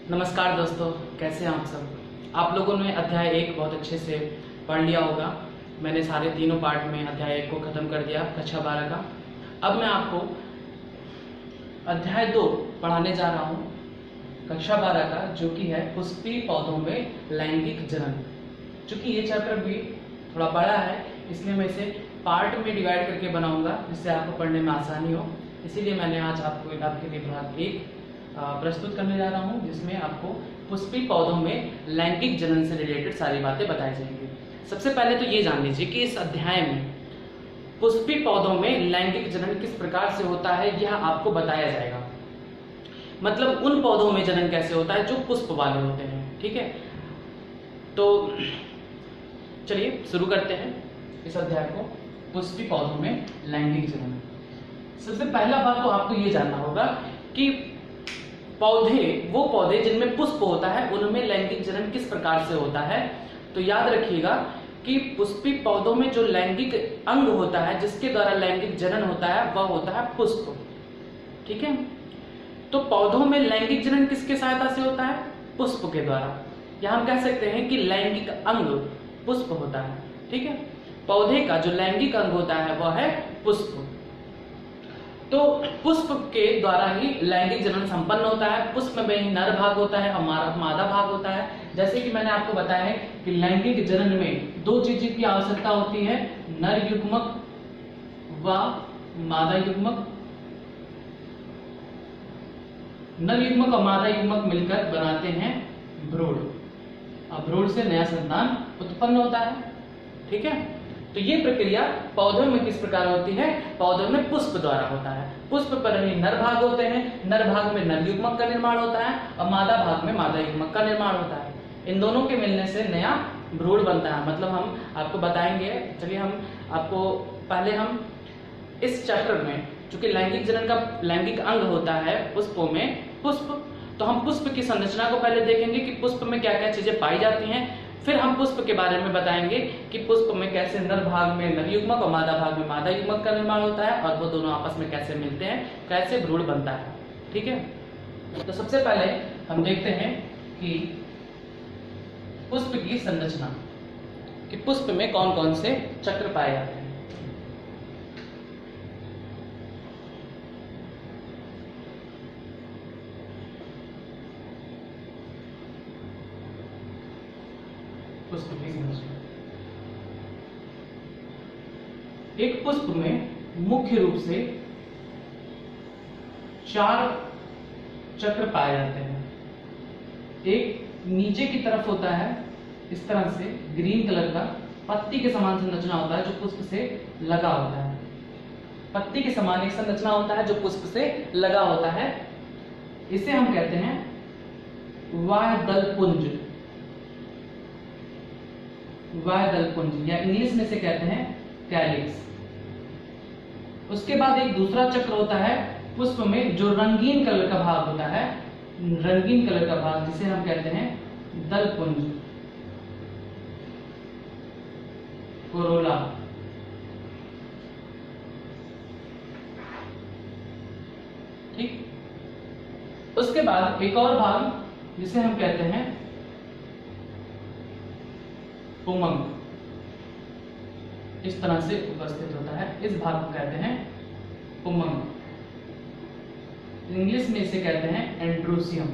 नमस्कार दोस्तों, कैसे हैं आप सब। आप लोगों ने अध्याय 1 बहुत अच्छे से पढ़ लिया होगा। मैंने सारे तीनों पार्ट में अध्याय 1 को ख़त्म कर दिया, कक्षा 12 का। अब मैं आपको अध्याय 2 पढ़ाने जा रहा हूँ, कक्षा 12 का, जो कि है पुष्पीय पौधों में लैंगिक जनन। चूँकि ये चैप्टर भी थोड़ा बड़ा है, इसलिए मैं इसे पार्ट में डिवाइड करके बनाऊंगा, जिससे आपको पढ़ने में आसानी हो। इसीलिए मैंने आज आपके लिए भाग 1 प्रस्तुत करने जा रहा हूं, जिसमें आपको पुष्पीय पौधों में लैंगिक जनन से रिलेटेड सारी बातें बताई जाएंगी। सबसे पहले तो ये जान लीजिए कि इस अध्याय में पुष्पीय पौधों में लैंगिक जनन किस प्रकार से होता है, यह आपको बताया जाएगा। मतलब उन पौधों में जनन कैसे होता है जो पुष्प वाले होते हैं। ठीक है, तो चलिए शुरू करते हैं इस अध्याय को, पुष्पीय पौधों में लैंगिक जनन। सबसे पहला बात तो आपको ये जानना होगा कि वो पौधे जिनमें पुष्प होता है, उनमें लैंगिक जनन किस प्रकार से होता है। तो याद रखिएगा कि पुष्पीय पौधों में जो लैंगिक अंग होता है, जिसके द्वारा लैंगिक जनन होता है, वह होता है पुष्प। ठीक है, तो पौधों में लैंगिक जनन किसके सहायता से होता है? पुष्प के द्वारा। या हम कह सकते हैं कि लैंगिक अंग पुष्प होता है। ठीक है, पौधे का जो लैंगिक अंग होता है वह है पुष्प। तो पुष्प के द्वारा ही लैंगिक जनन संपन्न होता है। पुष्प में ही नर भाग होता है और मादा भाग होता है। जैसे कि मैंने आपको बताया है कि लैंगिक जनन में 2 चीजों की आवश्यकता होती है, नर युग्मक व मादा युग्मक। नर युग्मक और मादा युग्मक मिलकर बनाते हैं भ्रूण, और भ्रूण से नया संतान उत्पन्न होता है। ठीक है, तो ये प्रक्रिया पौधों में किस प्रकार होती है? पौधों में पुष्प द्वारा होता है। पुष्प पर ही नर भाग होते हैं, नर भाग में नर युग्मक का निर्माण होता है और मादा भाग में मादा युग्मक का निर्माण होता है। इन दोनों के मिलने से नया भ्रूण बनता है। मतलब हम आपको बताएंगे। चलिए हम इस चैप्टर में, चूंकि लैंगिक जनन का लैंगिक अंग होता है पुष्पों में पुष्प, तो हम पुष्प की संरचना को पहले देखेंगे कि पुष्प में क्या क्या चीजें पाई जाती हैं। फिर हम पुष्प के बारे में बताएंगे कि पुष्प में कैसे नर भाग में नर युग्मक और मादा भाग में मादा युग्मक का निर्माण होता है, और वो दोनों आपस में कैसे मिलते हैं, कैसे भ्रूण बनता है। ठीक है, तो सबसे पहले हम देखते हैं कि पुष्प की संरचना, कि पुष्प में कौन कौन से चक्र पाए जाते हैं। पुष्प की संरचना, एक पुष्प में मुख्य रूप से 4 चक्र पाए जाते हैं। एक नीचे की तरफ होता है, इस तरह से ग्रीन कलर का पत्ती के समान संरचना होता है, जो पुष्प से लगा होता है। पत्ती के समान एक संरचना होता है जो पुष्प से लगा होता है। इसे हम कहते हैं वाह्यदल पुंज, वाह्यदल पुंज, या इंग्लिश में से कहते हैं कैलिक्स। उसके बाद एक दूसरा चक्र होता है पुष्प में, जो रंगीन कलर का भाग होता है, रंगीन कलर का भाग, जिसे हम कहते हैं दल पुंज, कोरोला। ठीक, उसके बाद एक और भाग जिसे हम कहते हैं पुमंग, इस तरह से उपस्थित होता है। इस भाग को कहते हैं पुमंग, इंग्लिश में इसे कहते हैं एंड्रोसियम।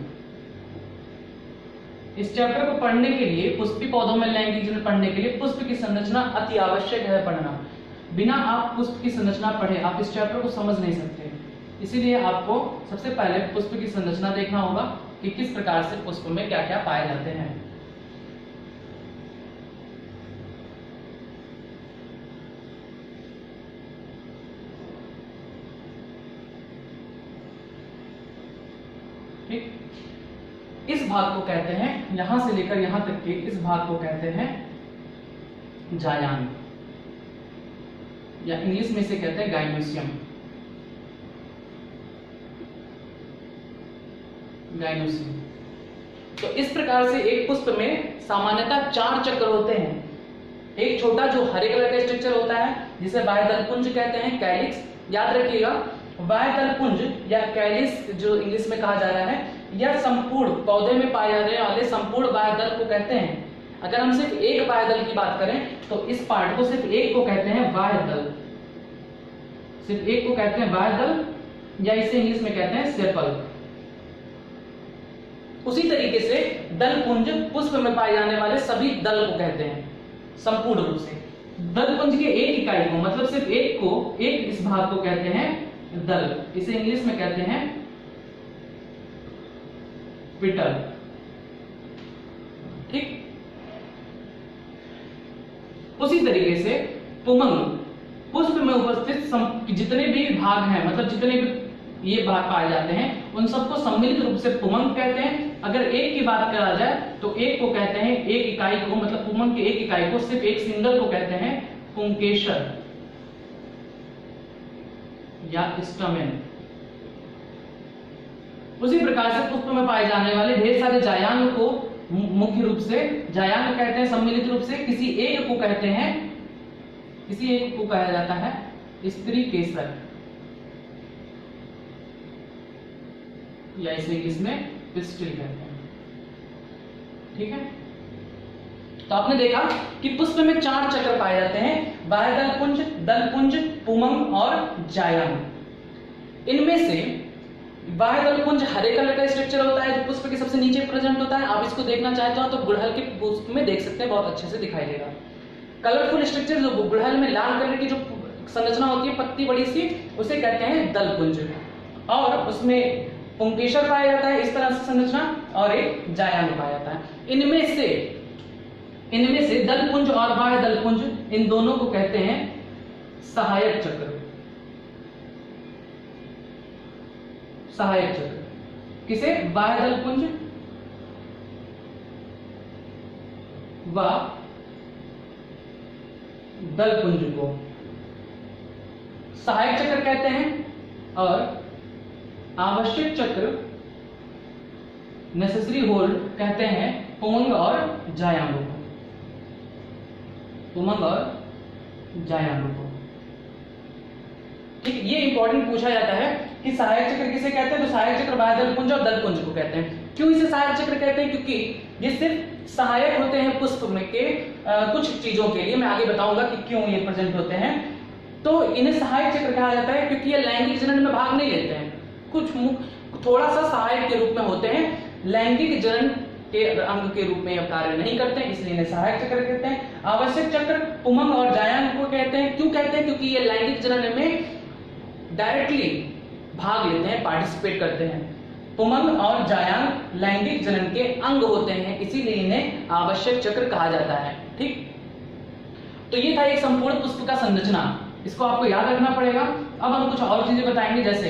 इस चैप्टर को पढ़ने के लिए, पुष्पीय पौधों में लैंगिक जनन पढ़ने के लिए पुष्प की संरचना अति आवश्यक है पढ़ना। बिना आप पुष्प की संरचना पढ़े आप इस चैप्टर को समझ नहीं सकते। इसीलिए आपको सबसे पहले पुष्प की संरचना देखना होगा कि किस प्रकार से पुष्प में क्या क्या पाए जाते हैं। ठीक, इस भाग को कहते हैं, यहां से लेकर यहां तक के इस भाग को कहते हैं जायान, या इंग्लिश में इसे कहते हैं गाइनोसियम। गाइनोसियम। तो इस प्रकार से एक पुष्प में सामान्यतः 4 चक्र होते हैं। एक छोटा जो हरे कलर का स्ट्रक्चर होता है, जिसे वाह्यदल पुंज कहते हैं, कैलिक्स। याद रखिएगा वह दल पुंज या कैलिस जो इंग्लिश में कहा जा रहा है, यह संपूर्ण पौधे में पाए जाने वाले संपूर्ण बाह्य दल को कहते हैं। अगर हम सिर्फ एक बाह्य दल की बात करें तो इस पार्ट को सिर्फ एक को कहते हैं बाह्य दल, सिर्फ एक को कहते हैं बाह्य दल, या इसे इंग्लिश में कहते हैं सेपल। उसी तरीके से दल पुंज पुष्प में पाए जाने वाले सभी दल को कहते हैं संपूर्ण रूप से। दल पुंज के एक इकाई को, मतलब सिर्फ एक को, एक इस भाग को कहते हैं दल, इसे इंग्लिश में कहते हैं पिटल। ठीक, उसी तरीके से पुमंग पुष्प में उपस्थित जितने भी भाग हैं, मतलब जितने भी ये भाग पाए जाते हैं, उन सबको सम्मिलित रूप से पुमंग कहते हैं। अगर एक की बात करा जाए तो एक को कहते हैं, एक इकाई को, मतलब पुमंग की एक इकाई को, सिर्फ एक सिंगल को कहते हैं पुंकेसर या स्टमेन। उसी प्रकार से पुष्प में पाए जाने वाले ढेर सारे जायांग को मुख्य रूप से जायांग कहते हैं, सम्मिलित रूप से किसी एक को कहते हैं, किसी एक को कहा जाता है स्त्री केसर, या इसे इसमें पिस्टिल कहते हैं। ठीक है, तो आपने देखा कि पुष्प में 4 चक्र पाए जाते हैं, बाह्य दल पुंज, पुमंग और जायांग। इनमें से बाह्य दल पुंज हरे कलर का स्ट्रक्चर होता है जो पुष्प के सबसे नीचे प्रेजेंट होता है। आप इसको देखना चाहते हो तो गुड़हल के पुष्प में देख सकते हैं, बहुत अच्छे से दिखाई देगा। कलरफुल स्ट्रक्चर जो गुड़हल में लाल कलर की जो संरचना होती है, पत्ती बड़ी सी, उसे कहते हैं दल पुंज, और उसमें पुंकेसर पाया जाता है इस तरह से संरचना, और एक जायांग पाया जाता है। इनमें से दल पुंज और बाह्य दल पुंज, इन दोनों को कहते हैं सहायक चक्र। सहायक चक्र किसे? बाह्य दल पुंज व दल पुंज को सहायक चक्र कहते हैं, और आवश्यक चक्र नेसेसरी होल्ड कहते हैं पुमंग और जायांग को। पुमंग और जायांग को। ठीक, ये इंपॉर्टेंट पूछा जाता है कि सहायक चक्र किसे कहते हैं, तो सहायक चक्र बाह्य दल पुंज और दल पुंज को कहते हैं। क्यों इसे सहायक चक्र कहते हैं? क्योंकि ये सिर्फ सहायक होते हैं पुष्प में के कुछ चीजों के लिए। मैं आगे बताऊंगा कि क्यों ये प्रेजेंट होते हैं। तो इन्हें सहायक चक्र कहा जाता है क्योंकि ये लैंगिक जनन में भाग नहीं लेते हैं, कुछ थोड़ा सा सहायक के रूप में होते हैं, लैंगिक जनन के अंग के रूप में कार्य नहीं करते हैं, इसलिए इन्हें सहायक चक्र कहते हैं। आवश्यक चक्र पुमंग और जायांग को कहते हैं। क्यों कहते हैं? क्योंकि ये लैंगिक जनन में डायरेक्टली भाग लेते हैं, पार्टिसिपेट करते हैं। पुमंग और जायांग लैंगिक जनन के अंग होते हैं, इसीलिए इन्हें आवश्यक चक्र कहा जाता है। ठीक, तो ये था एक संपूर्ण पुष्प का संरचना, इसको आपको याद रखना पड़ेगा। अब हम कुछ और चीजें बताएंगे, जैसे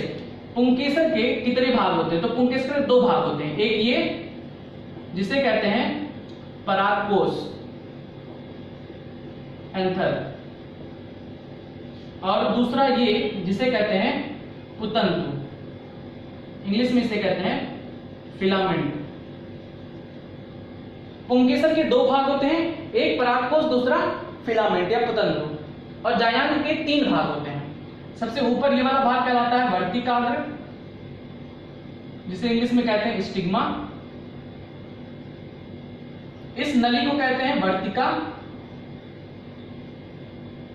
पुंकेसर के कितने भाग होते हैं। तो पुंकेसर के 2 भाग होते हैं, एक ये जिसे कहते हैं परागकोश एंथर, और दूसरा ये जिसे कहते हैं पुतंतु, इंग्लिश में इसे कहते हैं फिलामेंट। पुंकेसर के 2 भाग होते हैं, एक परागकोश, दूसरा फिलामेंट या पुतंतु, और जायांग के 3 भाग होते हैं। सबसे ऊपर ये वाला भाग कहलाता है वर्तिकाग्र, जिसे इंग्लिश में कहते हैं स्टिग्मा। इस नली को कहते हैं वर्तिका,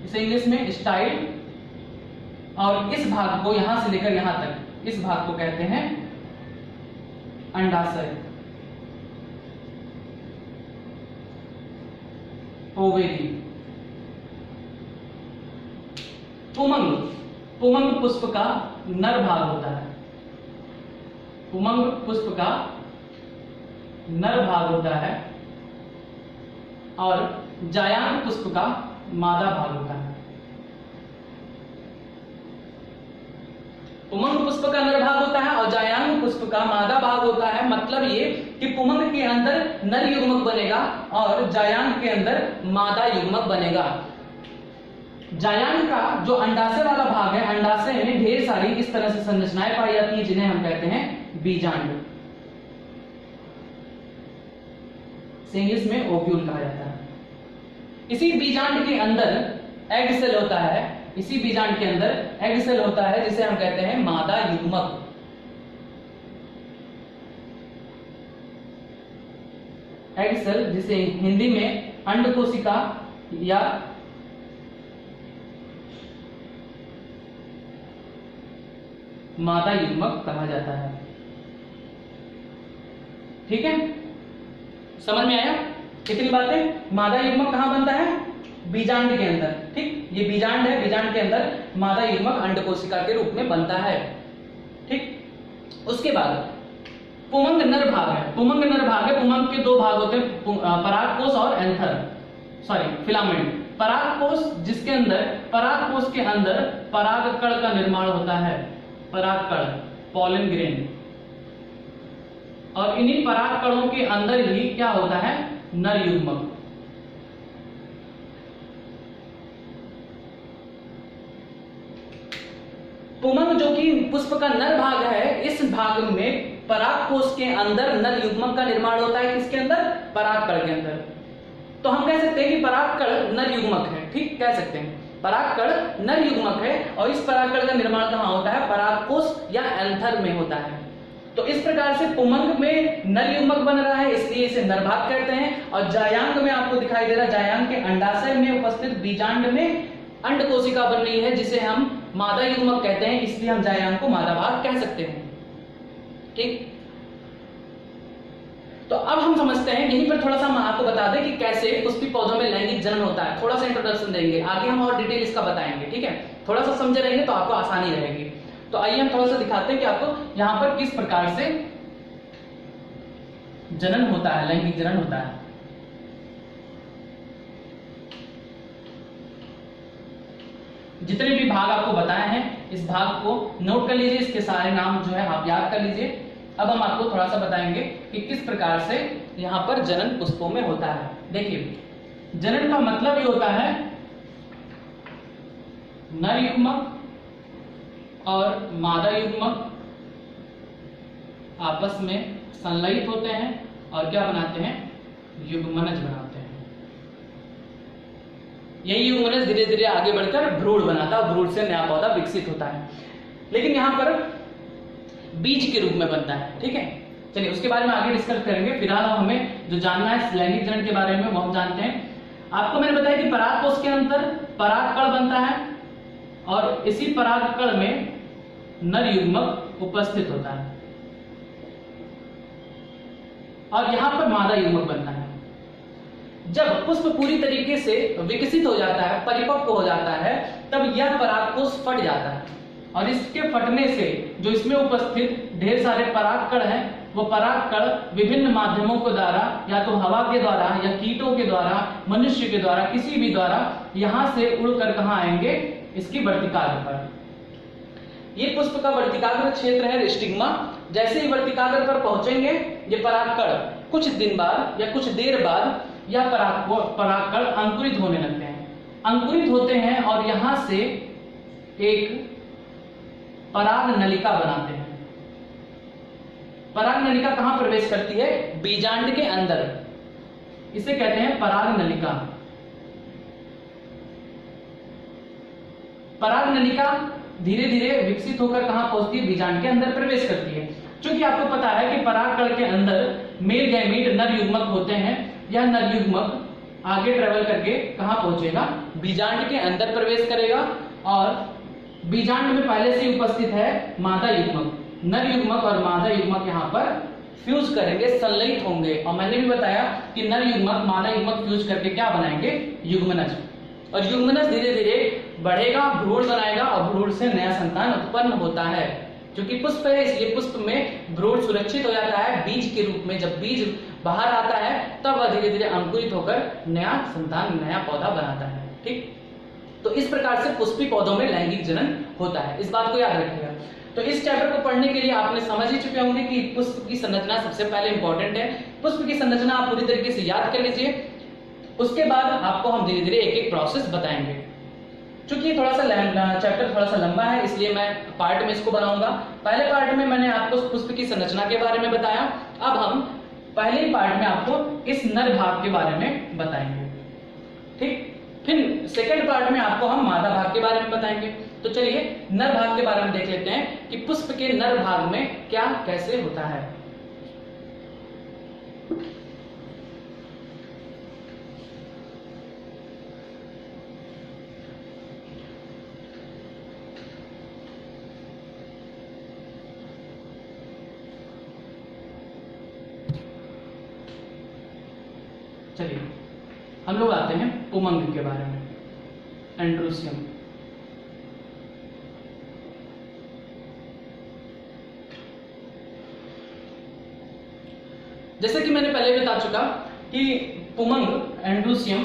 इसे इंग्लिश में स्टाइल, और इस भाग को यहां से लेकर यहां तक, इस भाग को कहते हैं अंडाशय, ओवेरी। पुमंग पुष्प का नर भाग होता है, पुमंग पुष्प का नर भाग होता है, और जायांग पुष्प का मादा भाग होता है। पुमंग पुष्प का नर भाग होता है और जायांग पुष्प का मादा भाग होता है। मतलब ये कि पुमंग के अंदर नर युग्मक बनेगा और जायांग के अंदर मादा युग्मक बनेगा। जायांग का जो अंडाशय वाला भाग है, अंडाशय में ढेर सारी इस तरह से संरचनाएं पाई जाती हैं, जिन्हें हम कहते हैं बीजांड, इंग्लिश में ओव्यूल कहा जाता है। इसी बीजांड के अंदर एग सेल होता है, इसी बीजांड के अंदर एग सेल होता है जिसे हम कहते हैं मादा युग्मक। एग सेल जिसे हिंदी में अंड कोशिका या मादा युग्मक कहा जाता है। ठीक है, समझ में आया कितनी बातें? मादा युग्मक कहां बनता है? बीजांड के अंदर। ठीक, ये बीजांड है, बीजांड के अंदर मादा युग्मक अंड कोशिका के रूप में बनता है। ठीक, उसके बाद पुमंग नर भाग है। पुमंग नर भाग है। पुमंग के दो भाग होते हैं, परागकोश और फिलामेंट। परागकोश जिसके अंदर, परागकोश के अंदर परागकण का निर्माण होता है, परागकण, पॉलन ग्रेन, और इन्हीं परागकणों के अंदर ही क्या होता है? नर युग्मक। पुमंग जो कि पुष्प का नर भाग है, इस भाग में परागकोश के अंदर नर युग्मक का निर्माण होता है। किसके अंदर? परागकण के अंदर। तो हम कह सकते हैं कि परागकण नर युग्मक है। ठीक, कह सकते हैं परागकण नर युग्मक है, और इस परागकण का निर्माण कहां होता है? परागकोश या एंथर में होता है। तो इस प्रकार से पुमंग में नर युग्मक बन रहा है, इसलिए इसे नरभाग कहते हैं। और जायांग में आपको दिखाई दे रहा है, जायांग के अंडाशय में उपस्थित बीजांड में अंड कोशिका बन रही है, जिसे हम मादा युग्मक कहते हैं, इसलिए हम जायांग को मादा भाग कह सकते हैं। ठीक, तो अब हम समझते हैं, यहीं पर थोड़ा सा हम आपको बता दें कि कैसे पुष्पी पौधों में लैंगिक जनन होता है। थोड़ा सा इंट्रोडक्शन देंगे, आगे हम और डिटेल इसका बताएंगे। ठीक है, थोड़ा सा समझे रहेंगे तो आपको आसानी रहेगी। तो आइए हम थोड़ा सा दिखाते हैं कि आपको यहां पर किस प्रकार से जनन होता है, लैंगिक जनन होता है। जितने भी भाग आपको बताए हैं, इस भाग को नोट कर लीजिए, इसके सारे नाम जो है आप याद कर लीजिए। अब हम आपको थोड़ा सा बताएंगे कि किस प्रकार से यहां पर जनन पुष्पों में होता है। देखिए, जनन का मतलब ये होता है नर युग्मक और मादा युग्मक आपस में संलयित होते हैं और क्या बनाते हैं? युग्मनज बनाते हैं। यही युग्मनज धीरे धीरे आगे बढ़कर भ्रूण बनाता है, भ्रूण से नया पौधा विकसित होता है, लेकिन यहां पर बीज के रूप में बनता है। ठीक है, चलिए उसके बारे में आगे डिस्कस करेंगे। फिलहाल हमें जो जानना है लैंगिक जनन के बारे में वो हम जानते हैं। आपको मैंने बताया कि परागकोश के अंदर परागकण बनता है और इसी परागकण में नर युग्मक उपस्थित होता है और यहां पर मादा युग्मक बनता है। जब पुष्प पूरी तरीके से विकसित हो जाता है, परिपक्व हो जाता है, तब यह परागकोश फट जाता है और इसके फटने से जो इसमें उपस्थित ढेर सारे परागकण हैं, वो परागकण विभिन्न माध्यमों के द्वारा, या तो हवा के द्वारा या कीटों के द्वारा, मनुष्य के द्वारा, किसी भी द्वारा यहां से उड़कर कहां आएंगे? इसकी वर्तिकाग्र पर। ये पुष्प का वर्तिकाग्र क्षेत्र है, स्टिग्मा। जैसे ही वर्तिकाग्र पर पहुंचेंगे ये परागकण कुछ दिन बाद या कुछ देर बाद यह परागकण अंकुरित होने लगते हैं। अंकुरित होते हैं और यहां से एक पराग नलिका बनाते हैं। पराग नलिका कहां प्रवेश करती है? बीजांड के अंदर। इसे कहते हैं पराग नलिका। पराग नलिका धीरे धीरे विकसित होकर कहां पहुंचती है? बीजांड के अंदर प्रवेश करती है। क्योंकि आपको पता है कि परागकण के अंदर मेल गैमीट नर युग्मक होते हैं। यह नर युग्मक आगे ट्रेवल करके कहां पहुंचेगा? बीजांड के अंदर प्रवेश करेगा और बीजांड में पहले से उपस्थित है मादा युग्मक। नर युग्मक और मादा युग्मक यहां पर फ्यूज करेंगे, संलयित होंगे। और मैंने भी बताया कि नर युग्मक मादा युग्मक फ्यूज करके क्या बनाएंगे? युग्मनज। और युग्मनज धीरे धीरे बढ़ेगा, भ्रूण बनाएगा और भ्रूण से नया संतान उत्पन्न होता है। क्योंकि पुष्प है इसलिए पुष्प में भ्रूण सुरक्षित हो जाता है बीज के रूप में। जब बीज बाहर आता है तब वह धीरे धीरे अंकुरित होकर नया संतान, नया पौधा बनाता है। ठीक, तो इस प्रकार से पुष्पी पौधों में लैंगिक जनन होता है। इस बात को याद रखिएगा। तो इस चैप्टर को पढ़ने के लिए आपने समझ ही चुके होंगे कि पुष्प की संरचना सबसे पहले इंपॉर्टेंट है। पुष्प की संरचना आप पूरी तरीके से याद कर लीजिए। उसके बाद आपको हम धीरे धीरे एक एक प्रोसेस बताएंगे। चूंकि थोड़ा सा चैप्टर थोड़ा सा लंबा है इसलिए मैं पार्ट में इसको बनाऊंगा। पहले पार्ट में मैंने आपको पुष्प की संरचना के बारे में बताया। अब हम पहले ही पार्ट में आपको इस नर भाग के बारे में बताएंगे। ठीक, फिर सेकंड पार्ट में आपको हम मादा भाग के बारे में बताएंगे। तो चलिए नर भाग के बारे में देख लेते हैं कि पुष्प के नर भाग में क्या कैसे होता है। चलिए हम लोग आते हैं पुमंग के बारे में, एंड्रोसियम। जैसे कि मैंने पहले बता चुका कि पुमंग एंड्रोसियम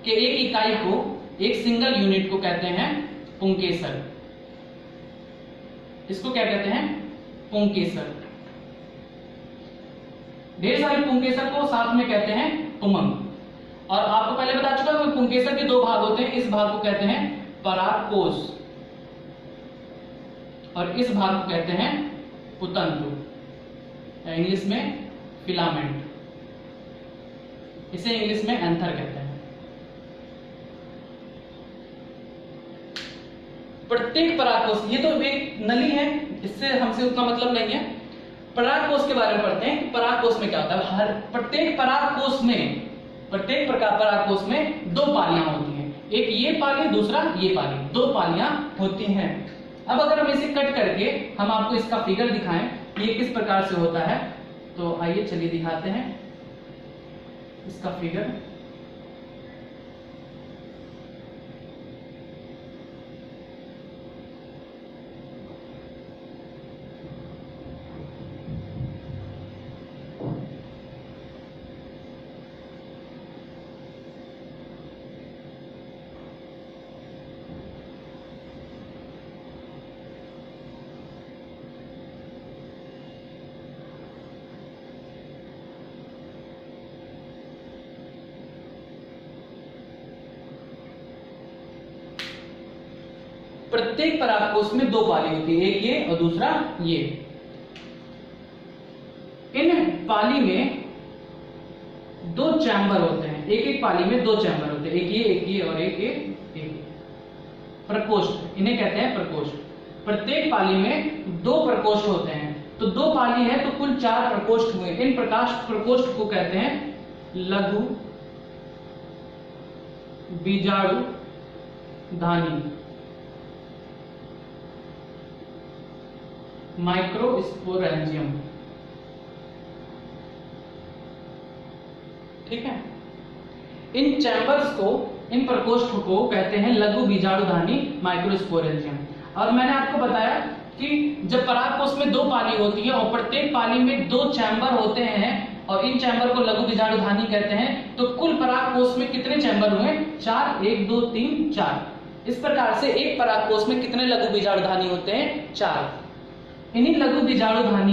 के एक इकाई को, एक सिंगल यूनिट को कहते हैं पुंकेसर। इसको क्या कहते हैं? पुंकेसर। ढेर सारे पुंकेसर को साथ में कहते हैं पुमंग। और आपको पहले बता चुका कि पुंकेसर के दो भाग होते हैं। इस भाग को कहते हैं परागकोश और इस भाग को कहते हैं पुतंतु, इंग्लिश में फिलामेंट। इसे इंग्लिश में एंथर कहते हैं। प्रत्येक परागकोश, ये तो एक नली है, इससे हमसे उतना मतलब नहीं है। परागकोश के बारे में पढ़ते हैं कि परागकोश में क्या होता है। हर प्रत्येक परागकोश में, प्रत्येक प्रकार परागकोश में दो पालियां होती हैं। एक ये पाली, दूसरा ये पाली, दो पालियां होती हैं। अब अगर हम इसे कट करके हम आपको इसका फिगर दिखाएं ये किस प्रकार से होता है, तो आइए चलिए दिखाते हैं इसका फिगर। प्रत्येक परागकोश में दो पाली होती है, एक ये और दूसरा ये। इन पाली में दो चैम्बर होते हैं, एक एक पाली में दो चैम्बर होते हैं, एक ये और एक प्रकोष्ठ, इन्हें कहते हैं प्रकोष्ठ। प्रत्येक पाली में दो प्रकोष्ठ होते हैं, तो दो पाली है तो कुल 4 प्रकोष्ठ हुए। इन प्रकोष्ठ को कहते हैं लघु बीजाणु धानी, माइक्रोस्पोरेंजियम। ठीक है, इन चैम्बर्स को, इन प्रकोष्ठ को कहते हैं लघु बीजाणुधानी माइक्रोस्पोरेंजियम। और मैंने आपको बताया कि जब परागकोश में दो पाली होती है और प्रत्येक पाली में दो चैम्बर होते हैं और इन चैम्बर को लघु बीजाणुधानी कहते हैं, तो कुल परागकोश में कितने चैम्बर हुए? 4, 1 2 3 4। इस प्रकार से एक परागकोश में कितने लघु बीजाणुधानी होते हैं? 4। इन्हीं लघु बीजाणुधानी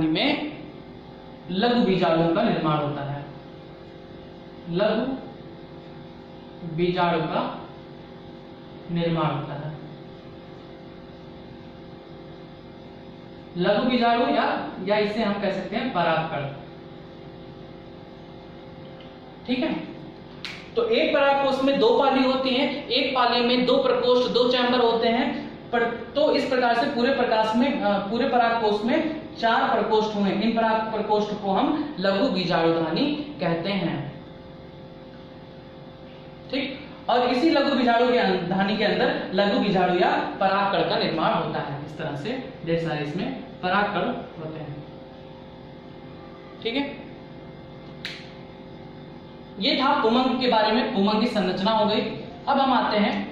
में लघु बीजाणुओं का निर्माण होता है। लघु बीजाणु का निर्माण होता है। लघु बीजाणु या इसे हम कह सकते हैं परागकण। ठीक है, तो एक परागकोश में दो पाली होती है, एक पाली में दो प्रकोष्ठ, दो चैम्बर होते हैं। तो इस प्रकार से पूरे परागकोश में 4 प्रकोष्ठ हुए। इन पराग प्रकोष्ठ को हम लघु बीजाणुधानी कहते हैं। ठीक, और इसी लघु बीजाणुधानी के अंदर लघु बीजाणु या परागकण का निर्माण होता है। इस तरह से ढेर सारे इसमें परागकण होते हैं। ठीक है, ये था पुमंग के बारे में, पुमंग की संरचना हो गई। अब हम आते हैं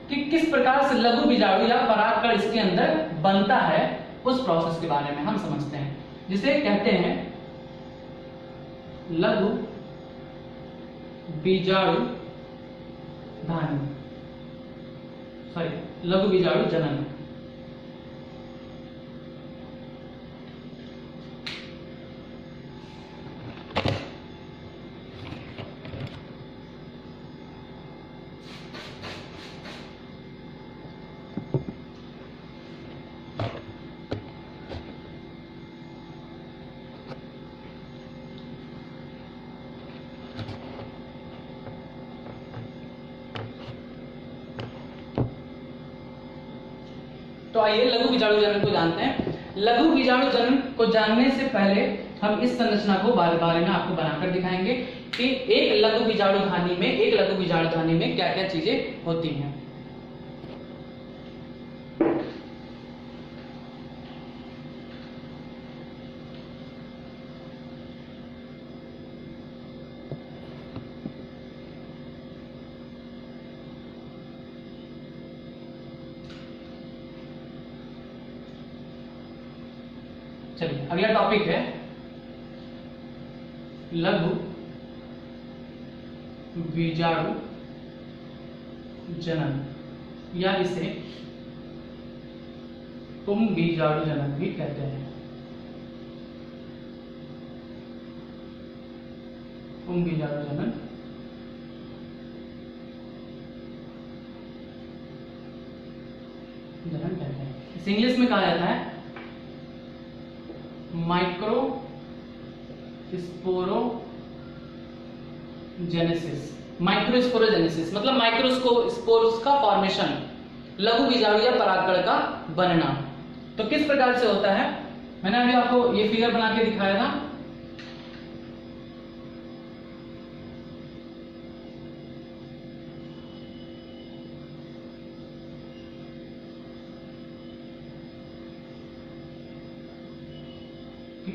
कि किस प्रकार से लघु बीजाणु या परागकण इसके अंदर बनता है, उस प्रोसेस के बारे में हम समझते हैं, जिसे कहते हैं लघु बीजाणु धानी, लघु बीजाणु जनन। तो आइए लघु कीटाणु जनन को जानते हैं। लघु कीटाणु जनन को जानने से पहले हम इस संरचना को बारे में आपको बनाकर दिखाएंगे कि एक लघु कीटाणु धानी में क्या क्या चीजें होती हैं। चलिए अगला टॉपिक है लघु बीजाणु जनन या इसे बीजाणु जनन भी कहते हैं। बीजाणु जनन कहते हैं। इसे इंग्लिश में कहा जाता है माइक्रोस्पोरोजेनेसिस मतलब माइक्रोस्पोर्स का फॉर्मेशन, लघु बीजाणु या परागकण का बनना। तो किस प्रकार से होता है, मैंने अभी आपको ये फिगर बना के दिखाया था।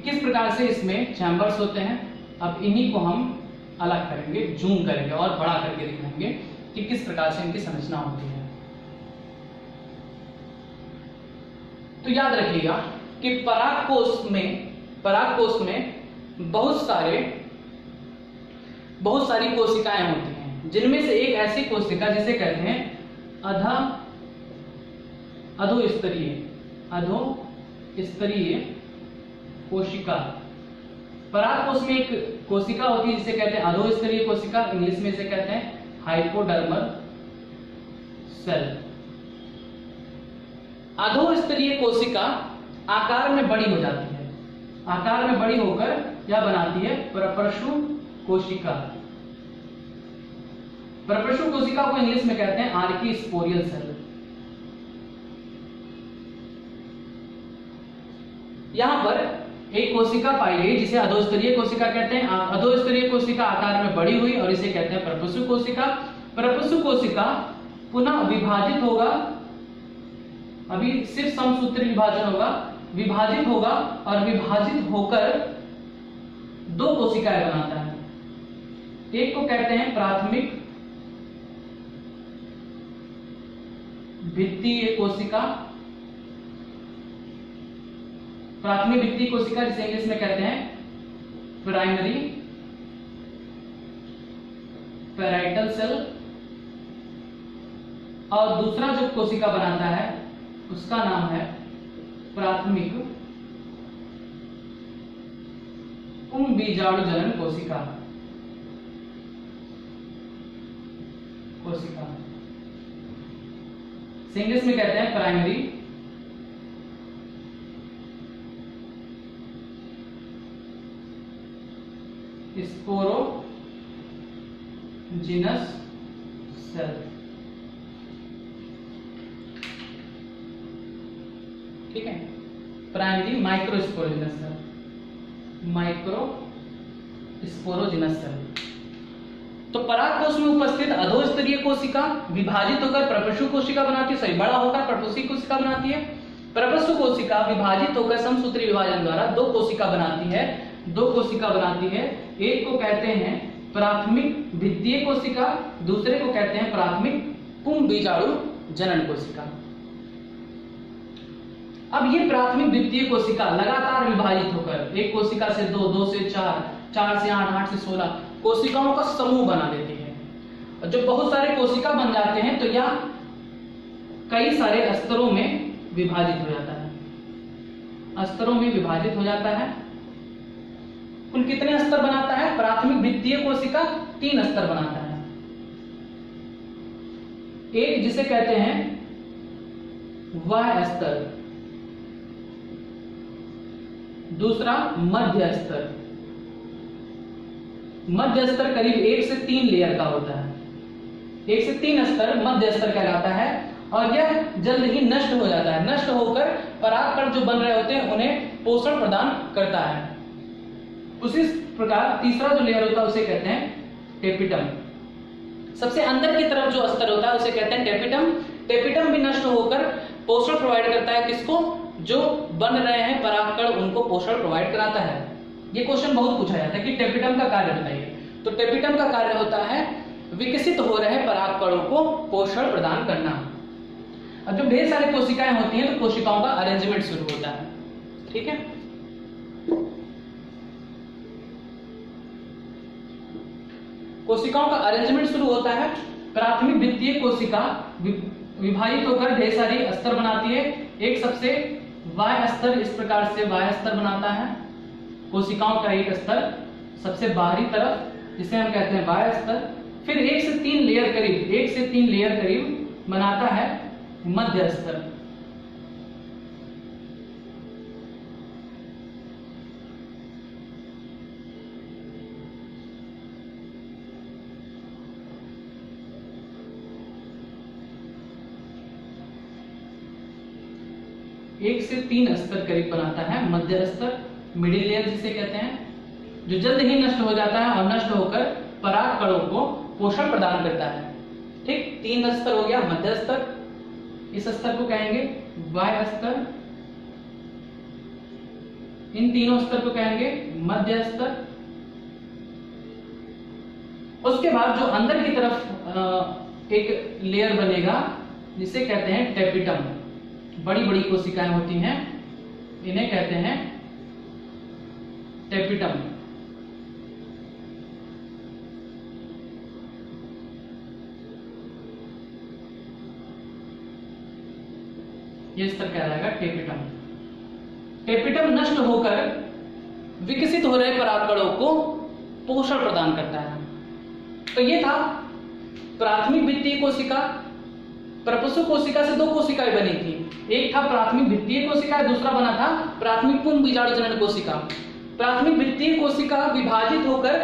किस प्रकार से इसमें चैम्बर्स होते हैं। अब इन्हीं को हम अलग करेंगे, जूम करेंगे और बड़ा करके दिखाएंगे कि किस प्रकार से इनकी संरचना होती है। तो याद रखिएगा कि परागकोश में बहुत सारी कोशिकाएं होती हैं, जिनमें से एक ऐसी कोशिका जिसे कहते हैं अधोस्तरीय कोशिका। परागकोश में एक कोशिका होती है जिसे कहते हैं अधोस्तरीय कोशिका, इंग्लिश में इसे कहते हैं हाइपोडर्मल सेल। अधोस्तरीय कोशिका आकार में बड़ी हो जाती है, आकार में बड़ी होकर यह बनाती है परपशु कोशिका। परपशु कोशिका को इंग्लिश में कहते हैं आर्कीस्पोरियल सेल। यहां पर एक कोशिका पाई गई जिसे अधोस्तरीय कोशिका कहते हैं। अधोस्तरीय कोशिका आकार में बड़ी हुई और इसे कहते हैं परपशु कोशिका। परपशु कोशिका पुनः विभाजित होगा, अभी सिर्फ समसूत्री विभाजन होगा, विभाजित होगा और विभाजित होकर दो कोशिकाएं बनाता है। एक को कहते हैं प्राथमिक भित्तीय कोशिका, प्राथमिक भित्तीय कोशिका जिसे इंग्लिश में कहते हैं प्राइमरी पैराइटल सेल। और दूसरा जो कोशिका बनाता है उसका नाम है प्राथमिक बीजाणु जनन कोशिका। इंग्लिश में कहते हैं प्राइमरी स्पोरोजिनस सेल। ठीक है, primary microsporogenous cell, microsporogenous cell. तो परागकोश में उपस्थित अधोस्तरीय कोशिका विभाजित होकर परपशु कोशिका बनाती है, सही बड़ा होकर परपशु कोशिका बनाती है। परपशु कोशिका विभाजित होकर समसूत्री विभाजन द्वारा दो कोशिका बनाती है। एक को कहते हैं प्राथमिक भित्तीय कोशिका, दूसरे को कहते हैं प्राथमिक बीजाणु जनन कोशिका। अब ये प्राथमिक भित्तीय कोशिका लगातार विभाजित होकर एक कोशिका से दो से चार, 4 से 8, 8 से 16 कोशिकाओं का समूह बना देती है। और जब बहुत सारे कोशिका बन जाते हैं तो यह कई सारे स्तरों में विभाजित हो जाता है। कुल कितने स्तर बनाता है? प्राथमिक भित्तीय कोशिका 3 स्तर बनाता है। एक जिसे कहते हैं वाह्य स्तर, दूसरा मध्य स्तर। मध्य स्तर करीब 1 से 3 लेयर का होता है। 1 से 3 स्तर मध्य स्तर कहलाता है। और यह जल्द ही नष्ट हो जाता है। नष्ट होकर परागकण जो बन रहे होते हैं उन्हें पोषण प्रदान करता है। उसी प्रकार तीसरा जो लेयर होता है उसे कहते हैं टेपिटम। सबसे अंदर की तरफ जो स्तर होता है उसे कहते हैं टेपिटम। टेपिटम भी नष्ट होकर पोषण प्रोवाइड करता है किसको? जो बन रहे हैं परागकण उनको पोषण प्रोवाइड कराता है। ये क्वेश्चन बहुत पूछा जाता है कि टेपिटम का कार्य बताइए। तो टेपिटम का कार्य होता है विकसित हो रहे परागकणों को पोषण प्रदान करना। अब जब ढेर सारी कोशिकाएं होती हैं तो कोशिकाओं का अरेंजमेंट शुरू होता है। ठीक है, कोशिकाओं का अरेंजमेंट शुरू होता है। प्राथमिक द्वितीय कोशिका विभाजित होकर ढेर सारी स्तर बनाती है। एक सबसे बाह्य स्तर इस प्रकार से बाह्य स्तर बनाता है। कोशिकाओं का एक स्तर सबसे बाहरी तरफ जिसे हम कहते हैं बाह्य स्तर। फिर 1 से 3 लेयर करीब बनाता है मध्य स्तर। एक से 3 स्तर करीब बनाता है मध्य स्तर, मिडिल लेयर जिसे कहते हैं, जो जल्द ही नष्ट हो जाता है और नष्ट होकर परागकणों को पोषण प्रदान करता है। ठीक, 3 स्तर हो गया मध्य स्तर, इस स्तर को कहेंगे बाह्य स्तर, इन तीनों स्तर को कहेंगे मध्य स्तर। उसके बाद जो अंदर की तरफ एक लेयर बनेगा जिसे कहते हैं टेपिटम। बड़ी बड़ी कोशिकाएं होती हैं, इन्हें कहते हैं टेपिटम। ये स्तर क्या रहेगा? टेपिटम। टेपिटम नष्ट होकर विकसित हो रहे परागकणों को पोषण प्रदान करता है। तो ये था प्राथमिक द्वितीय कोशिका। प्रपुष्प कोशिका से 2 कोशिकाएं बनी थी। एक था प्राथमिक द्वितीय कोशिका, दूसरा बना था प्राथमिक पुंज बीजाणु जनन कोशिका। प्राथमिक द्वितीय कोशिका विभाजित होकर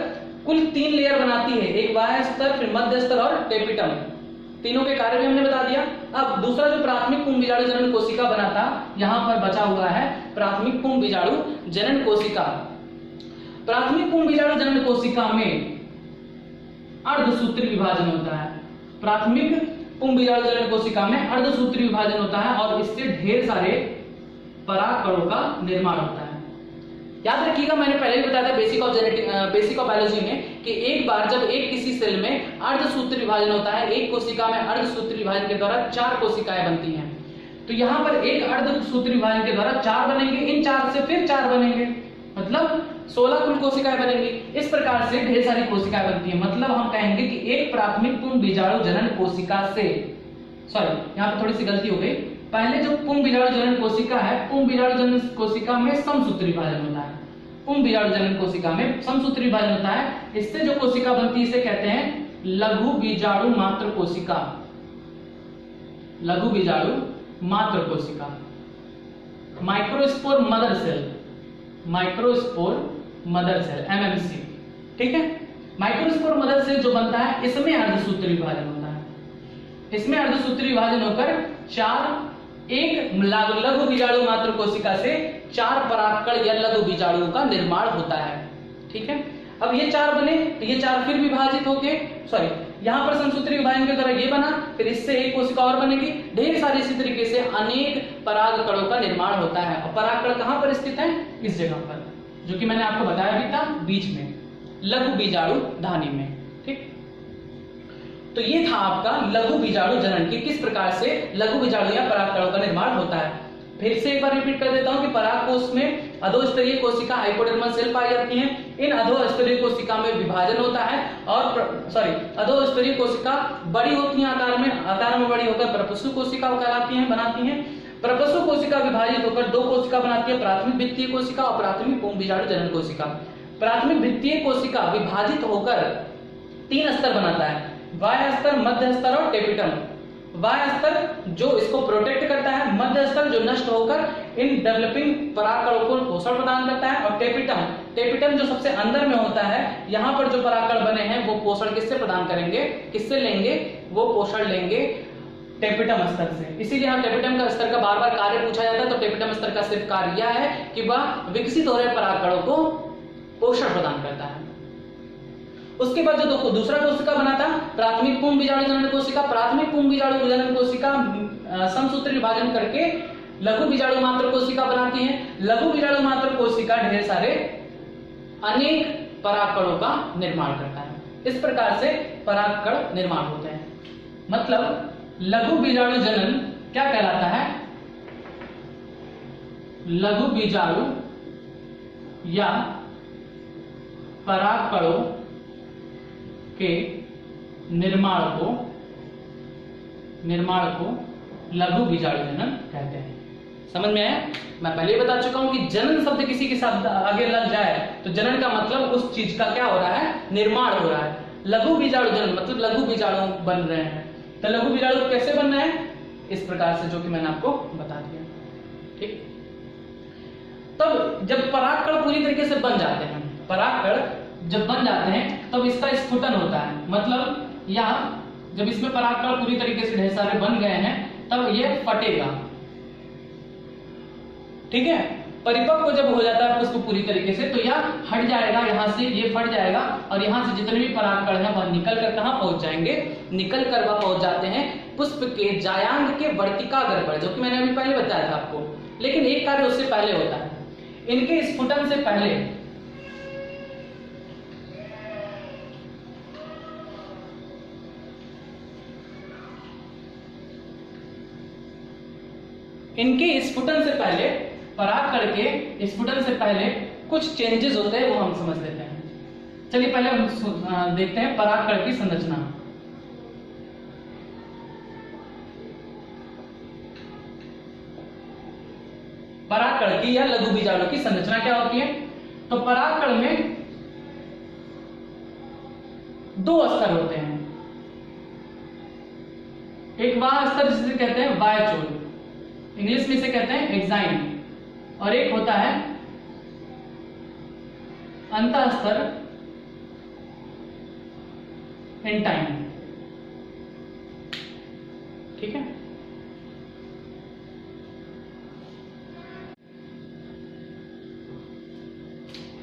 कुल 3 लेयर बनाती है, एक बाह्य स्तर, फिर मध्य स्तर और टेपिटम। तीनों के कार्य भी हमने बता दिया। अब दूसरा जो प्राथमिक पुंज बीजाणु जनन कोशिका बना था, यहां पर बचा हुआ है प्राथमिक पुंज बीजाणु जनन कोशिका। प्राथमिक पुंज बीजाणु जनन कोशिका में अर्धसूत्री विभाजन होता है। प्राथमिक पुंज बीजाणु जनन कोशिका में अर्धसूत्री विभाजन होता है और इससे ढेर सारे परागकणों का निर्माण होता है। याद रखिएगा, मैंने पहले भी बताया था बेसिक ऑफ बायोलॉजी में कि एक बार जब एक किसी सेल में अर्धसूत्री विभाजन होता है, एक कोशिका में अर्धसूत्री विभाजन के द्वारा 4 कोशिकाएं बनती हैं। तो यहाँ पर एक अर्धसूत्री विभाजन के द्वारा 4 बनेंगे, इन 4 से फिर 4 बनेंगे, मतलब 16 कुल कोशिकाएं बनेंगी। इस प्रकार से ढेर सारी कोशिकाएं बनती हैं। मतलब हम कहेंगे कि एक प्राथमिक पुंज बीजाणु जनन कोशिका से, सॉरी यहाँ पे थोड़ी सी गलती हो गई, पहले जो पुंज बीजाणु जनन कोशिका है, पुंज बीजाणु जनन कोशिका में समसूत्री विभाजन होता है। पुंज बीजाणु जनन कोशिका में समसूत्री विभाजन होता है। इससे जो कोशिका बनती है इसे कहते हैं लघु बीजाणु मात्र कोशिका। लघु बीजाणु मात्र कोशिका, microspore mother cell, microspore mother cell MMC। ठीक है, माइक्रोस्पोर मदर सेल जो बनता है इसमें अर्धसूत्री विभाजन होता है। इसमें अर्धसूत्री विभाजन होकर एक लघु बीजाणु मात्र कोशिका से 4 परागकण या लघु बीजाणुओं का निर्माण होता है। ठीक है, अब ये 4 बने तो ये 4 फिर विभाजित होके, सॉरी यहाँ पर समसूत्री विभाजन के द्वारा ये बना, फिर इससे एक कोशिका और बनेगी। ढेर सारी इसी तरीके से अनेक परागकणों का निर्माण होता है। और परागकण कहाँ पर स्थित है? इस जगह पर, जो कि मैंने आपको बताया भी था, बीच में लघु बीजाणु धानी में। ठीक, तो ये था आपका लघु बीजाणु जनन की किस प्रकार से लघु बीजाणु या परागकणों का निर्माण होता है। फिर से एक बार रिपीट कर देता हूं कि परागकोश में अधोस्तरीय कोशिका हाइपोडर्मल सेल पाई जाती हैं। इन अधोस्तरीय कोशिका में विभाजन होता है और अधोस्तरीय कोशिका बड़ी होती हैं आकार में बड़ी होकर प्रपुष्प कोशिका कहलाती हैं, बनाती हैं। प्रपुष्प कोशिका विभाजित होकर 2 कोशिका बनाती है, प्राथमिक द्वितीय कोशिका और प्राथमिक पुंज बीजाणु जनन कोशिका। प्राथमिक द्वितीय कोशिका विभाजित होकर 3 स्तर बनाता है, बाह्य स्तर, मध्य स्तर और टेपिटम। बाह्य स्तर जो इसको प्रोटेक्ट करता है, मध्य स्तर जो नष्ट होकर इन डेवलपिंग परागकणों को पोषण प्रदान करता है, और टेपिटम जो सबसे अंदर में होता है, यहाँ पर जो परागकण बने हैं वो पोषण किससे प्रदान करेंगे, किससे लेंगे? वो पोषण लेंगे टेपिटम स्तर से। इसीलिए यहाँ टेपिटम का स्तर का बार बार कार्य पूछा जाता है। तो टेपिटम स्तर का सिर्फ कार्य यह है कि वह विकसित हो रहे परागकणों को पोषण प्रदान करता है। उसके बाद जो दूसरा कोशिका बना था प्राथमिक पूर्ण बीजाणु जनन कोशिका। प्राथमिक पूर्ण बीजाणु जनन कोशिका समसूत्री विभाजन करके लघु बीजाणु मात्र कोशिका बनाती है। लघु बीजाणु मात्र कोशिका ढेर सारे अनेक परागकणों का निर्माण करता है। इस प्रकार से परागकण निर्माण होते हैं। मतलब लघु बीजाणु जनन क्या कहलाता है? लघु बीजाणु या परागकणों के निर्माण को लघु बीजाणु जनन कहते हैं। समझ में आया? मैं पहले ही बता चुका हूं कि जनन शब्द किसी के साथ आगे लग जाए तो जनन का मतलब उस चीज का क्या हो रहा है? निर्माण हो रहा है। लघु बीजाणु जनन मतलब लघु बीजाणु बन रहे हैं। तो लघु बीजाणु कैसे बन रहे हैं? इस प्रकार से, जो कि मैंने आपको बता दिया। ठीक। तब जब परागकण पूरी तरीके से बन जाते हैं, परागकण जब बन जाते हैं तब इसका स्फुटन होता है। मतलब यहाँ जब इसमें परागकण पूरी तरीके से ढेर सारे बन गए हैं तब ये फटेगा। ठीक है। परिपक्व जब हो जाता है पुष्प पूरी तरीके से तो यह हट जाएगा, यहाँ से ये फट जाएगा और यहाँ से जितने भी परागकण हैं वह निकल कर कहाँ पहुंच जाएंगे? निकल कर वह पहुंच जाते हैं पुष्प के जायांग के वर्तिकाग्र पर, जो कि मैंने अभी पहले बताया था आपको। लेकिन एक कार्य उससे पहले होता है। इनके स्फुटन से पहले परागकण के स्फुटन से पहले कुछ चेंजेस होते हैं, वो हम समझ लेते हैं। चलिए पहले हम देखते हैं परागकण की संरचना। परागकण की या लघु बीजाणु की संरचना क्या होती है? तो परागकण में दो स्तर होते हैं। एक वह स्तर जिसे कहते हैं वायचोल, इंग्लिश में इसे कहते हैं एक्साइन, और एक होता है अंतःस्तर इंटाइन। ठीक है।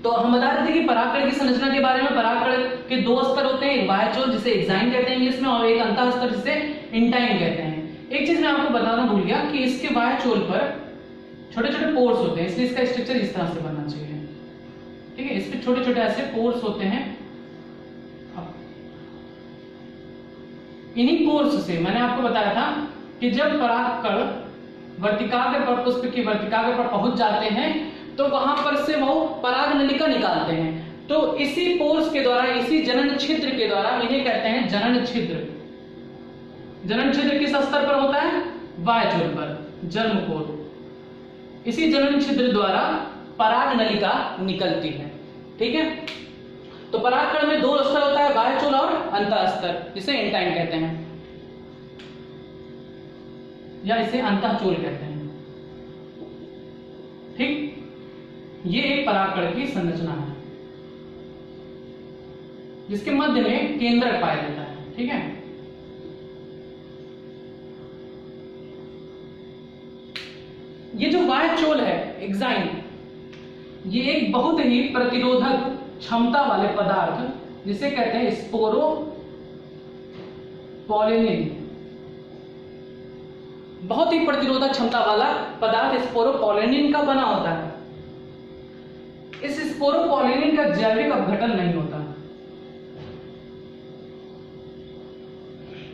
तो हम बता रहे थे कि परागकण की संरचना के बारे में। परागकण के दो स्तर होते हैं, एक वायचोल जिसे एक्साइन कहते हैं इंग्लिश में, और एक अंतःस्तर जिसे इंटाइन कहते हैं। एक चीज मैं आपको बताना भूल गया कि इसके वायचोल पर छोटे छोटे पोर्स होते हैं, इसलिए इसका स्ट्रक्चर इस तरह से बनना चाहिए। ठीक है। इसके छोटे छोटे ऐसे पोर्स होते हैं। इन्हीं पोर्स से मैंने आपको बताया था कि जब परागकण वर्तिकाग्र पर, पुष्प की वर्तिकाग्र पर पहुंच जाते हैं तो वहां पर से वो पराग नलिका निकालते हैं। तो इसी पोर्स के द्वारा, इसी जनन छिद्र के द्वारा, इन्हें कहते हैं जनन छिद्र। जनन छिद्र किस स्तर पर होता है? वायचोल पर, जन्म कोर। इसी जनन छिद्र द्वारा पराग नलिका निकलती है। ठीक है। तो परागकण में दो स्तर होता है, वायचोल और अंतःस्तर, जिसे इंटाइन कहते हैं या इसे अंतःचोल कहते हैं। ठीक। ये एक परागकण की संरचना है जिसके मध्य में केंद्रक पाया जाता है। ठीक है। ये जो वायचोल है एक्साइन, ये एक बहुत ही प्रतिरोधक क्षमता वाले पदार्थ जिसे कहते हैं स्पोरोपोलिनिन, बहुत ही प्रतिरोधक क्षमता वाला पदार्थ स्पोरोपोलिनिन का बना होता है। इस स्पोरोपोलिनिन का जैविक अपघटन नहीं होता।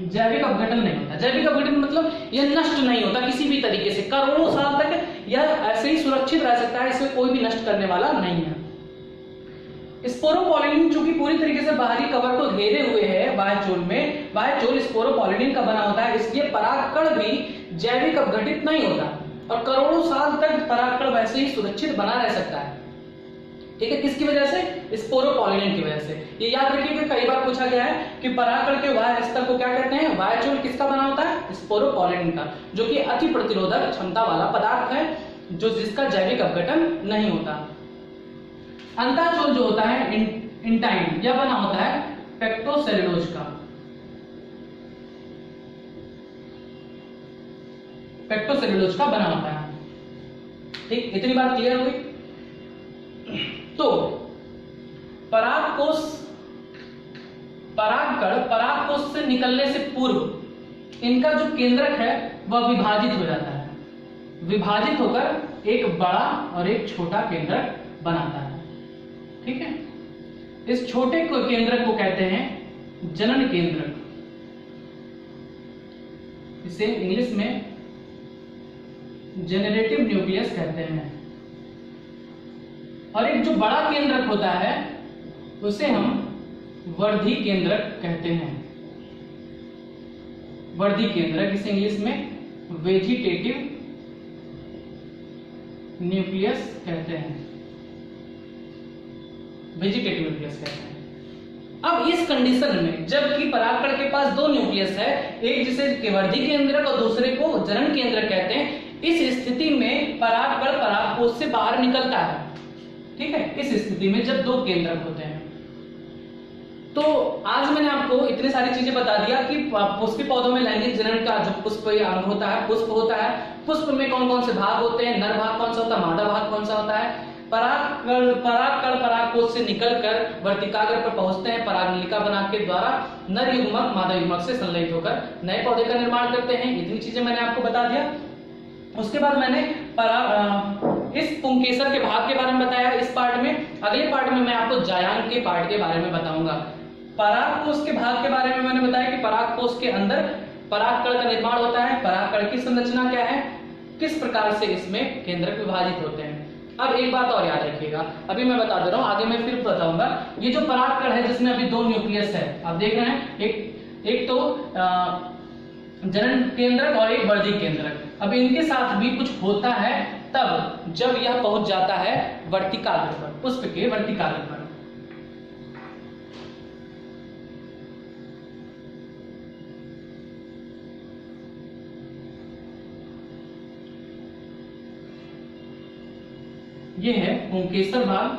जैविक अपघटन नहीं होता। जैविक अपघटन मतलब यह नष्ट नहीं होता किसी भी तरीके से। करोड़ों साल तक यह ऐसे ही सुरक्षित रह सकता है, इसे कोई भी नष्ट करने वाला नहीं है। स्पोरोपोलिनिन चूंकि पूरी तरीके से बाहरी कवर को घेरे हुए है वायचोल में, वायचोल स्पोरोपोलिनिन का बना होता है, इसलिए परागकण भी जैविक अपघटित नहीं होता और करोड़ों साल तक परागकण वैसे ही सुरक्षित बना रह सकता है। ठीक है। किसकी वजह से? स्पोरोपोलिनिन की वजह से। ये याद रखिएगा, कई बार पूछा गया है कि परागकण के बाह्य स्तर को क्या कहते हैं? वायचोल किसका बना होता है? स्पोरोपोलिनिन का, जो कि अति प्रतिरोधक क्षमता वाला पदार्थ है, जो जिसका जैविक अपघटन नहीं होता। अंतःचोल जो होता है इंटाइन, यह बना होता है पेक्टोसेलुलोज का। पेप्टोसेलुलोज का बना होता है। ठीक, इतनी बात क्लियर हुई। तो परागकोश, परागकण परागकोश से निकलने से पूर्व इनका जो केंद्रक है वह विभाजित हो जाता है, विभाजित होकर एक बड़ा और एक छोटा केंद्रक बनाता है। ठीक है, इस छोटे केंद्रक को कहते हैं जनन केंद्रक, इसे इंग्लिश में जेनरेटिव न्यूक्लियस कहते हैं। और एक जो बड़ा केंद्रक होता है उसे हम वर्धी केंद्रक कहते हैं। वर्धी केंद्रक, इसे इंग्लिश में वेजिटेटिव न्यूक्लियस कहते हैं, वेजिटेटिव न्यूक्लियस कहते हैं। अब इस कंडीशन में जबकि परागकण के पास दो न्यूक्लियस है, एक जिसे वर्धी केंद्रक और दूसरे को जनन केंद्रक कहते हैं, इस स्थिति में परागकण परागकोश से बाहर निकलता है। ठीक है, इस स्थिति में जब दो केंद्रक होते हैं। तो आज मैंने आपको इतनी सारी चीजें बता दिया कि पुष्पी पौधों में लैंगिक जनन का जो पुष्प अंग होता है, पुष्प होता है, पुष्प में कौन कौन से भाग होते हैं, नर भाग कौन सा होता है, मादा भाग कौन सा होता है, परागकण परागकोश से निकलकर वर्तिकाग्र पर पहुंचते हैं, परागनलिका बना के द्वारा नर युग्मक मादा युग्मक से संलयित होकर नए पौधे का निर्माण करते हैं। इतनी चीजें मैंने आपको बता दिया। उसके बाद मैंने इस पुंकेसर के भाग के बारे में बताया इस पार्ट में। अगले पार्ट में मैं आपको जायांग के पार्ट के बारे में बताऊंगा। परागकोश के भाग के बारे में मैंने बताया कि परागकोश के अंदर परागकण का निर्माण होता है, परागकण की संरचना क्या है, किस प्रकार से इसमें केंद्रक विभाजित होते हैं। अब एक बात और याद रखिएगा, अभी मैं बता दे रहा हूं, आगे मैं फिर बताऊंगा। ये जो परागकण है जिसमें अभी दो न्यूक्लियस है, आप देख रहे हैं, एक तो जनन केंद्रक और एक वर्धी केंद्रक। अब इनके साथ भी कुछ होता है तब जब यह पहुंच जाता है वर्तिकाग्र पर, पुष्प के वर्तिकाग्र पर। ये है पुंकेसर भाग,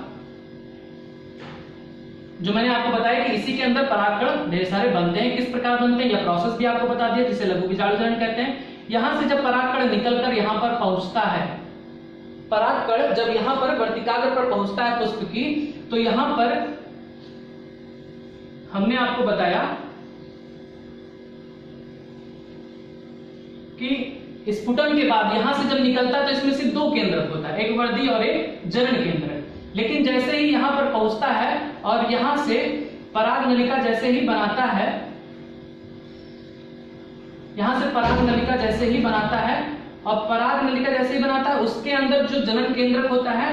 जो मैंने आपको बताया कि इसी के अंदर परागकण ढेर सारे बनते हैं। किस प्रकार बनते हैं यह प्रोसेस भी आपको बता दिया, जिसे लघु बीजाणु जनन कहते हैं। यहां से जब परागकण निकलकर यहां पर पहुंचता है, परागकण जब यहां पर वर्तिकाग्र पर पहुंचता है पुष्प की, तो यहां पर हमने आपको बताया कि स्फुटन के बाद यहां से जब निकलता है तो इसमें सिर्फ दो केंद्रक होता है, एक वर्धी और एक जनन केंद्रक। लेकिन जैसे ही यहां पर पहुंचता है और यहां से परागनलिका जैसे ही बनाता है, यहां से परागनलिका जैसे ही बनाता है और परागनलिका जैसे ही बनाता है, उसके अंदर जो जनन केंद्रक होता है,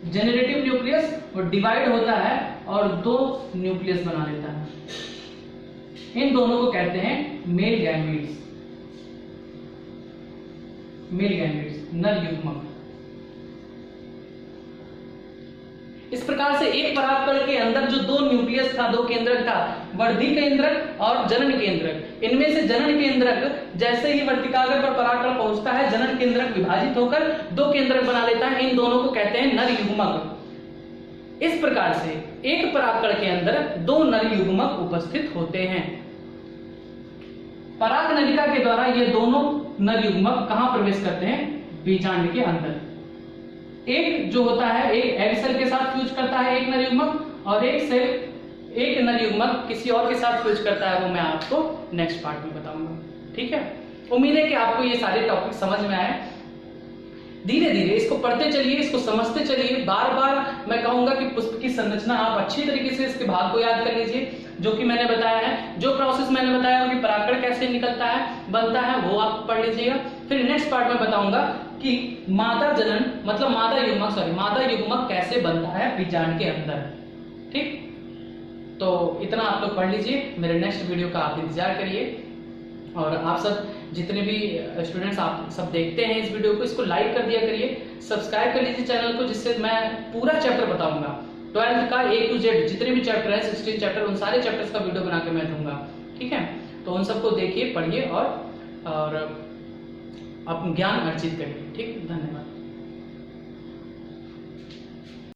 जेनरेटिव न्यूक्लियस, वो डिवाइड होता है और दो न्यूक्लियस बना लेता है। इन दोनों को कहते हैं मेल गैमीट्स, मेल गैमीट्स, नर युग्मक। इस प्रकार से एक परागकण के अंदर जो दो न्यूक्लियस था, दो केंद्रक था, वर्धी केंद्रक और जनन केंद्रक, इनमें से जनन केंद्रक जैसे ही वर्तिकाग्र पर परागकण पहुंचता है, जनन केंद्रक विभाजित होकर दो केंद्रक बना लेता है। इन दोनों को कहते हैं नर युग्मक। इस प्रकार से एक परागकण के अंदर दो नर युग्मक उपस्थित होते हैं। परागनलिका के द्वारा ये दोनों नर युग्मक कहां प्रवेश करते हैं, बीजांड के अंदर। एक जो होता है, एक एग सेल के साथ फ्यूज करता है एक नर युग्मक, और एक नर युग्मक किसी और के साथ फ्यूज करता है, वो मैं आपको नेक्स्ट पार्ट में बताऊंगा। ठीक है, उम्मीद है कि आपको ये सारे टॉपिक समझ में आए। धीरे धीरे इसको पढ़ते चलिए, इसको समझते चलिए। बार बार मैं कहूंगा कि पुष्प की संरचना आप अच्छी तरीके से इसके भाग को याद कर लीजिए, जो कि मैंने बताया है। जो प्रोसेस मैंने बताया कि परागकण कैसे निकलता है, बनता है, वो आप पढ़ लीजिएगा। फिर नेक्स्ट पार्ट में बताऊंगा कि मादा जनन मतलब मादा युग्मक कैसे बनता है बीजांड के अंदर। ठीक, तो इतना आप लोग पढ़ लीजिए। मेरे नेक्स्ट वीडियो का आप इंतजार करिए। और आप सब जितने भी स्टूडेंट्स आप सब देखते हैं इस वीडियो को, इसको लाइक कर दिया करिए, सब्सक्राइब कर लीजिए चैनल को, जिससे मैं पूरा चैप्टर बताऊंगा 12th का A to Z जितने भी चैप्टर है, 16 चैप्टर, उन सारे चैप्टर्स का वीडियो बना के मैं दूंगा। ठीक है, तो उन सबको देखिए, पढ़िए और आप ज्ञान अर्जित करिए। ठीक, धन्यवाद।